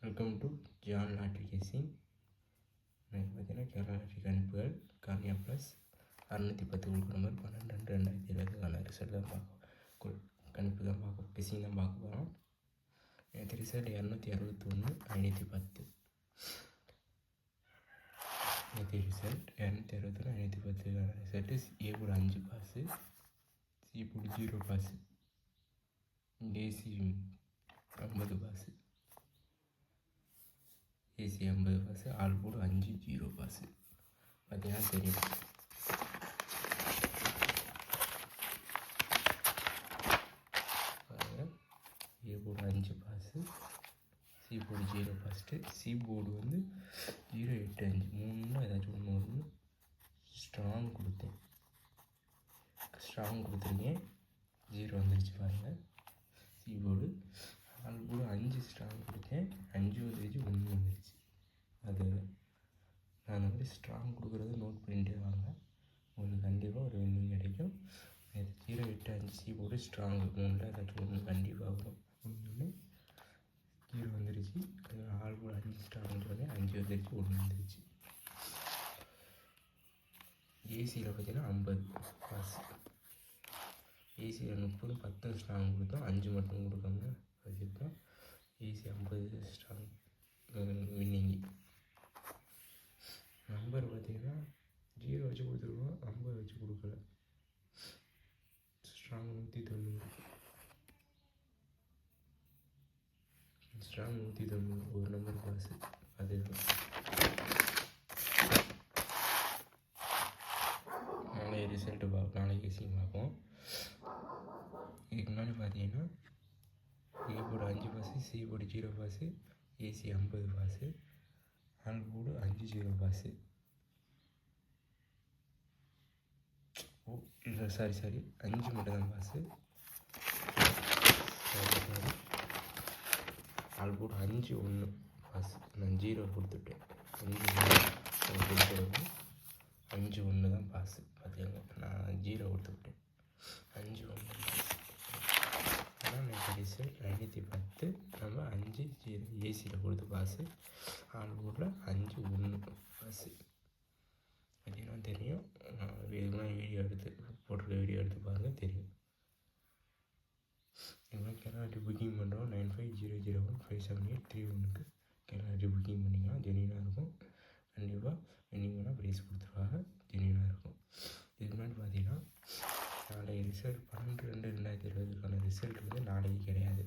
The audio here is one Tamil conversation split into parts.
வெல்கம் டு ஜான் லாட்ரி கேசிங். எனக்கு பார்த்தீங்கன்னா கேரளா லாட்ரி கணிப்புகள் கார்னியா ப்ளஸ் 610 உள்கு நம்பர் 12/2/2020க்கான ரிசல்ட் தான் கணிப்பு தான் கேசிங் தான் பார்க்க போகிறோம். எனக்கு ரிசல்ட் 261 510. நேற்று ரிசல்ட் 261 510க்கான ரிசல்ட்டு ஏ கூட 5 பாஸு, சி கூட 0 pass, AC 50 pass, AC 50 pass, all board 5 0 pass. பார்த்தீங்கன்னா தெரியும். A board 5 pass, C board 0 passed, C board வந்து 0 8 5 3 ஏதாச்சும் ஒன்று ஒன்று ஸ்ட்ராங் கொடுத்துருக்கேன் 0 வந்துருச்சு பாருங்கள். C board all board 5 strong கொடுத்தேன் 5 வந்துருச்சு 1 வந்துருச்சு. அது நான் வந்து ஸ்ட்ராங் கொடுக்குறத நோட் பண்ணிகிட்டே வாங்க, உங்களுக்கு கண்டிப்பாக ஒரு வின்னிங் கிடைக்கும். 0 8 5 சி போர்டு ஸ்ட்ராங் 3 ஏதாச்சும் ஒன்று கண்டிப்பாக வரும். 0 வந்துருச்சு, ஆல் போர்டு 5 ஸ்ட்ராங் சொன்னேன் 5 வந்துருச்சு 1 வந்துருச்சு. ஏசியில் பார்த்தீங்கன்னா 50 பாஸ், ஏசியில் 30 10 ஸ்ட்ராங் கொடுத்தோம் 5 மட்டும் கொடுக்காம வச்சுருக்கோம். AC 50 strong winning. நம்பர் பார்த்திங்கன்னா 0 வச்சு கொடுத்துருக்கோம், 50 வச்சு கொடுக்கல. ஸ்ட்ராங் 190, ஸ்ட்ராங் 190 ஒரு நம்பர் பாஸு. அது நாளைக்கு ரிசல்ட்டு நாளைக்கு கேசிங் பார்ப்போம். இதுக்கு முன்னாடி பார்த்தீங்கன்னா A board 5 pass, C board 0 pass, AC 50 pass, all board 5 0 pass. இல்லை சாரி 5 மட்டும் தான் பாஸு. All board 5 1 pass. நான் 0 கொடுத்துட்டேன், 5 கொடுத்துருவேன் 5 1 தான் பாஸு. பார்த்துக்கோங்க, நான் 0 கொடுத்துவிட்டேன் 5 1. ஆனால் எனக்கு ரிசல்ட் 510. நம்ம 5 0 ஏசியில் கொடுத்து பாஸு, ஆல் போர்டில் 5 1 பாஸு. பார்த்தீங்கன்னா தெரியும். இதுமாதிரி வீடியோ எடுத்து போட்டிருக்க வீடியோ எடுத்து பாருங்கள் தெரியும். இதுமாதிரி கேரளா புக்கிங் பண்ணுறோம் 9500157831 கேரளா புக்கிங் பண்ணிக்கலாம். ஜெனியூனாக இருக்கும், கண்டிப்பாக வின்னிங் வேணால் ப்ரைஸ் கொடுத்துருவாங்க, ஜெனியூனாக இருக்கும். இதுக்கு முன்னாடி பார்த்தீங்கன்னா நாளைக்கு ரிசல்ட் 12/2/2020க்கான ரிசல்ட் வந்து நாளைக்கு கிடையாது,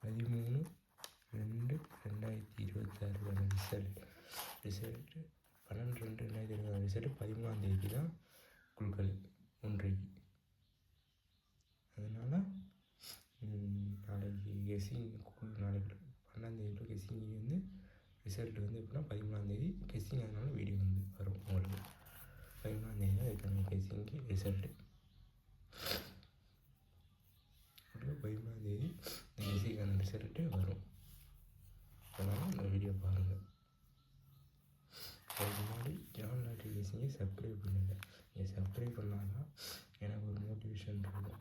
13/2/2026க்கான ரிசல்ட்டு 12/2/2020 ரிசல்ட்டு 13ஆம் தேதி தான் குழுக்கள் 1:00. அதனால் நாளைக்கு கெஸ்ஸிங் நாளைக்கு 12ஆம் தேதி கெஸ்ஸிங் வந்து ரிசல்ட் வந்து எப்படின்னா 13ஆம் தேதி கெஸ்ஸிங். அதனால வீடியோ வந்து வரும் உங்களுக்கு 13ஆம் தேதி தான் இதுக்கான கெஸ்ஸிங்க்கு ரிசல்ட்டு. 13ஆம் தேதி இந்த கெஸ்ஸிங்கான ரிசல்ட்டு வரும். அதனால் இந்த வீடியோ பாருங்கள். அதுக்கு முன்னாடி ஜான் லாட்ரி கேசிங்கை சப்ஸ்கிரைப் பண்ணுங்கள். நீங்கள் சப்ஸ்கிரைப் பண்ணால் தான் எனக்கு ஒரு மோட்டிவேஷன் இருக்கும்.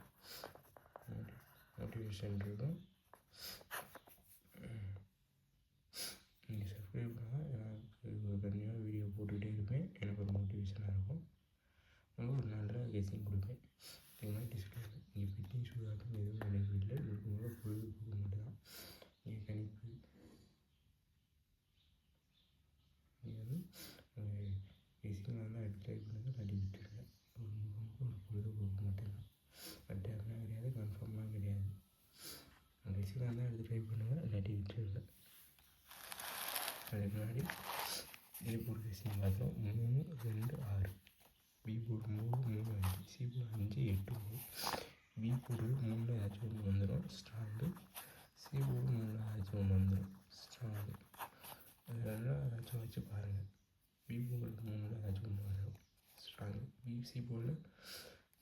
நீங்கள் சப்ஸ்கிரைப் பண்ணால் எனக்கு ஒரு கண்டிப்பாக வீடியோ போட்டுக்கிட்டே இருப்பேன், எனக்கு ஒரு மோட்டிவேஷனாக இருக்கும். உங்களுக்கு ஒரு நல்ல கேசிங் கொடுப்பேன். இது மாதிரி டிஸ்பிளே நீங்கள் ஃபிட்டிங் சூதாட்டம் எதுவும் எனக்கு இல்லை, உங்களுக்கு பொழுதுபோக்கு மட்டும்தான். நீங்கள் கணிப்பு நீங்கள் வந்து கேசிங் வந்து ட்ரை பண்ணுங்கள், நடி விட்டுருங்க. ஒரு பொழுதுபோக்கு மட்டும்தான், பட் அப்படிலாம் கிடையாது, கன்ஃபார்ம்லாம் கிடையாது. கேசிங்காக இருந்தால் எடுத்து ட்ரை பண்ணுங்கள், இல்லாட்டி விட்டுருங்க. அதுக்கு முன்னாடி ஏ போர்டு கேசிங் பார்த்தோம் 3 2 6, B board 3 3 5, C board 5 8 3. B board 3 ஏதாச்சும் ஒன்று வந்துடும் ஸ்ட்ராங்கு, சி போர்டு 3 ஏதாச்சும் ஒன்று வந்துடும் ஸ்ட்ராங்கு. அதெல்லாம் ஏதாச்சும் வச்சு பாருங்கள். பி போர்டு 3 ஏதாச்சும் ஒன்று வரும் ஸ்ட்ராங்கு, சி போர்டில்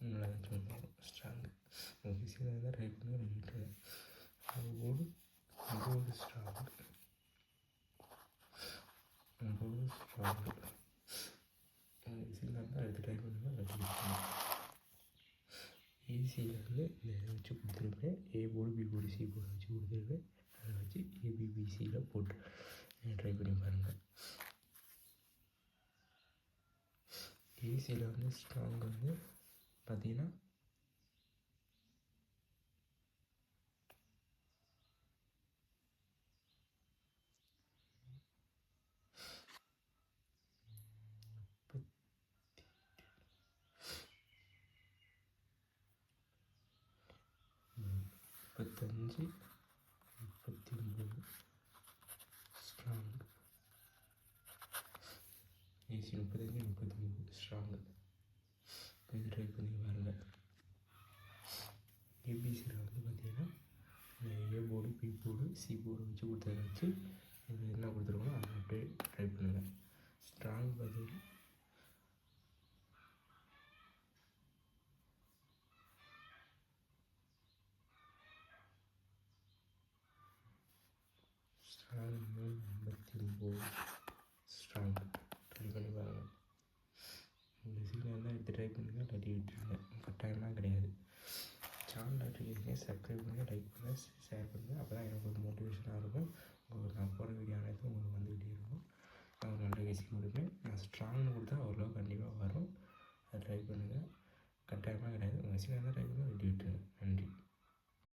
3 ஏதாச்சும் ஒன்று வரும் ஸ்ட்ராங்கு. ஓகே, சரி தான் ட்ரை பண்ணி விட்டுருங்க. அது போர்டு 9 ஸ்ட்ராங்கு, 9 ஸ்ட்ராங்கு. சில தான் எடுத்து ட்ரை பண்ணுங்கள், வச்சு ஏசியிலேருந்து இதை வச்சு கொடுத்துருப்பேன். A board B board C board வச்சு கொடுத்துருப்பேன். அதை வச்சு ஏபிபிசியில் போட்டு ட்ரை பண்ணி பாருங்கள். ஏசியில் வந்து ஸ்ட்ராங் வந்து பார்த்திங்கன்னா முப்பத்தஞ்சு 39 ஸ்ட்ராங். AC 35 strong. இது ட்ரை பண்ணி பாருங்கள். ஏபிசியில் வந்து பார்த்திங்கன்னா A board, B board, C board வச்சு கொடுத்ததை வச்சு இதில் என்ன கொடுத்துருக்கோம் அதை அப்படியே ட்ரை பண்ணுங்கள். ஸ்ட்ராங் பதில் ஸ்ட்ராங் 359 ஸ்ட்ராங் ட்ரை பண்ணி பாருங்கள். இந்த சீனியர்லாம் எடுத்து ட்ரை பண்ணுங்கள், இல்லாட்டி விட்டுருங்க. கட்டாயம்லாம் கிடையாது. சேனல் இருக்கீங்க, சப்ஸ்கிரைப் பண்ணுங்கள், லைக் பண்ணுங்கள், ஷேர் பண்ணுங்கள். அப்போ தான் எனக்கு ஒரு மோட்டிவேஷனாக இருக்கும். உங்களுக்கு நான் போகிற வீடியோ அனைத்தும் உங்களுக்கு வந்துக்கிட்டே இருக்கும். நான் ஒரு நல்ல விஷயம் கொடுப்பேன். நான் ஸ்ட்ராங்னு கொடுத்தா ஓரளவு கண்டிப்பாக வரும். அதை ட்ரை பண்ணுங்கள். கட்டாயமாக கிடையாது. உங்கள் சீனியர் தான் ட்ரை பண்ணுங்கள், விட்டு விட்டுருங்க. நன்றி.